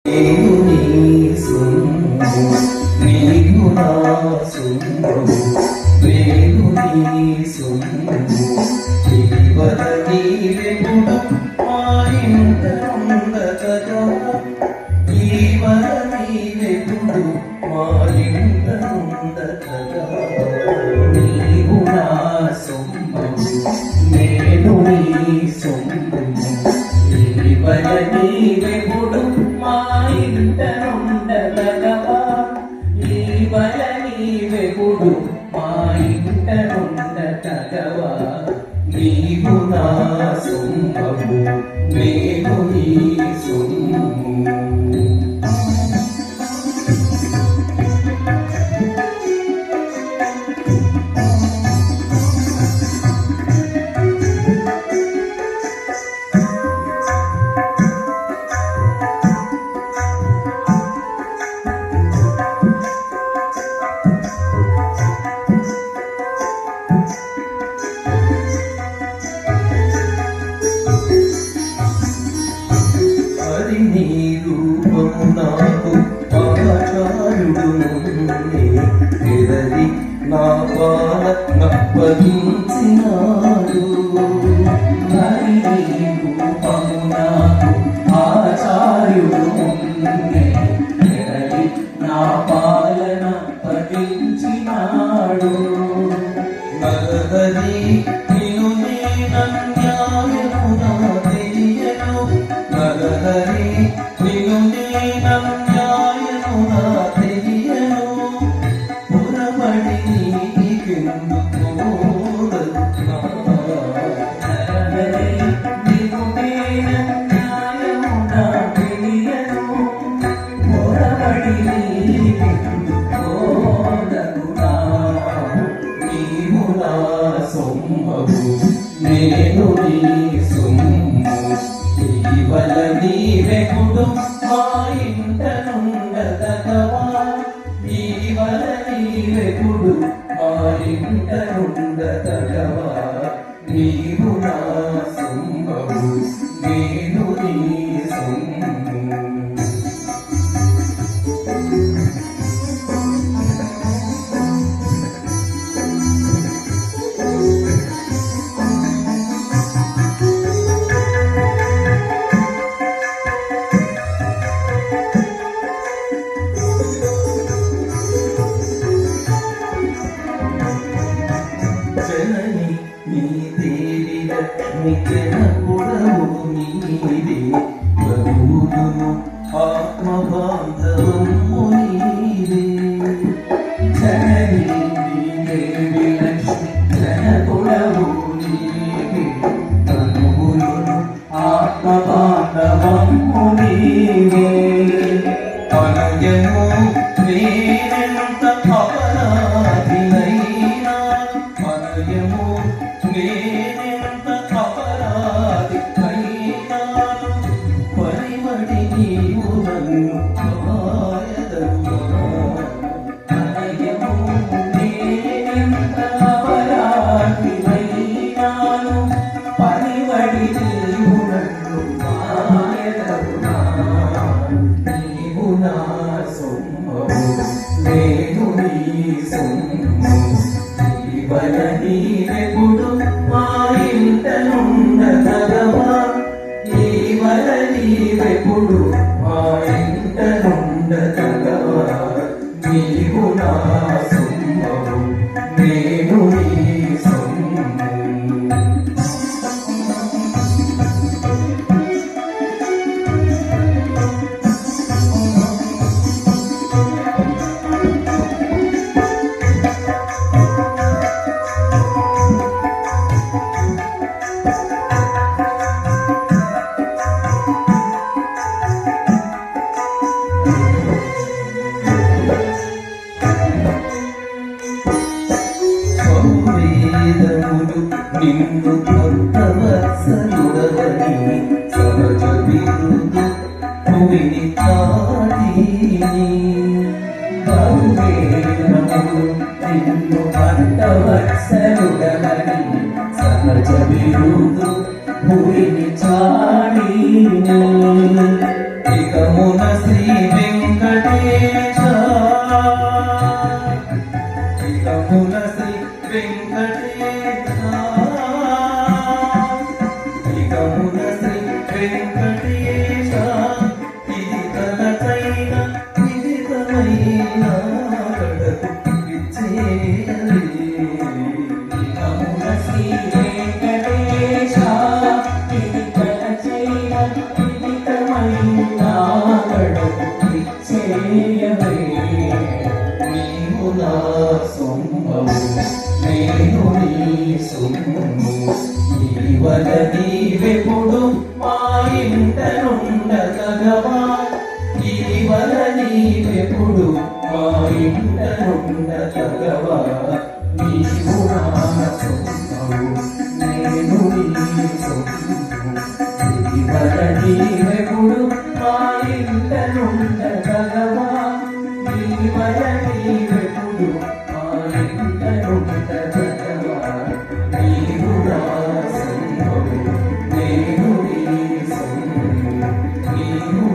నేను నీ సొమ్ము నీవు నా సొమ్ము నేను నీ సొమ్ము జీవన నీవెప్పుడు మా ఇంట ఉండగా జీవన నీవెప్పుడు మా ఇంట ఉండగా నీవు నా సొమ్ము నేను నీ సొమ్ము జీవన నీవెప్పుడు మా ఇంట ఉండగా జీవన నీవెప్పుడు మా ఇంట ఉండగా నీవు నా సొమ్ము నేను నీ సొమ్ము నీ రూపము నాకు ఆచార్యుడు ఎదరి నా పాల నప్పగించినాడు హరి నీ రూపము నాకు ఆచార్యుడు ఎదరి నా పాలన పఠించినాడు నరహరి నిను నేనన్యాయమునా తెలియను నరహరి నిను నేనన్యాయమునా తెలియను పురబడి నీకెందుకు నరహరి నిను నేనన్యాయమునా తెలియను పురబడి నీకెందుకు నీవు నా సొమ్ము నేను నీ సొమ్ము జీవన నీవెప్పుడు మా ఇంట నుండగా జీవన నీవెప్పుడు మా ఇంట నుండగా నీవు నా సొమ్ము నేను నీ సొమ్ము జనని నీ దేవి లక్ష్మి జనకుడవు నీవే ప్రభువును ఆత్మబాంధవము నీవే జనని నీ దేవి లక్ష్మి జనకుడవు నీవే ప్రభువును ఆత్మబాంధవము నీవే అనయము నేనెంత అపరాధినైనా అనయము నేనెంత అపరాధినైనాను పరిమళి నీవు నన్ను కాయదమ్మా అనయము నేనెంత అపరాధినైనాను పరిమళి నీవు నన్ను కాయదమ్మా నీవు నా సొమ్ము నేను నీ సొమ్ము జీవన నీవెప్పుడు మా ఇంట నుండగా జీవన నీవెప్పుడు మా ఇంట నుండగా నీవు నా సొమ్ము నేను నీ సొమ్ము వేదములు నిన్ను భక్తవత్సలుడవని సహజ విరుదు భూమిని తాటిని వేదములు నిన్ను భక్తవత్సలుడవని సహజ విరుదు భూమిని చాడిని ఇకమున శ్రీ ఇటీవల నీవెప్పుడు మా ఇంట నుండగవా ఇటీవల నీవెప్పుడు మా ఇంట నుండగవా నీవు నా సొంతవు నేను నీ సొంతము ఇటీవల నీవెప్పుడు మా ఇంట నుండగవా ఇటీవల నీవెప్పుడు మా ఇంట నుండగవా నీవు నా సొంతము నేను నీ సొంతము నీవు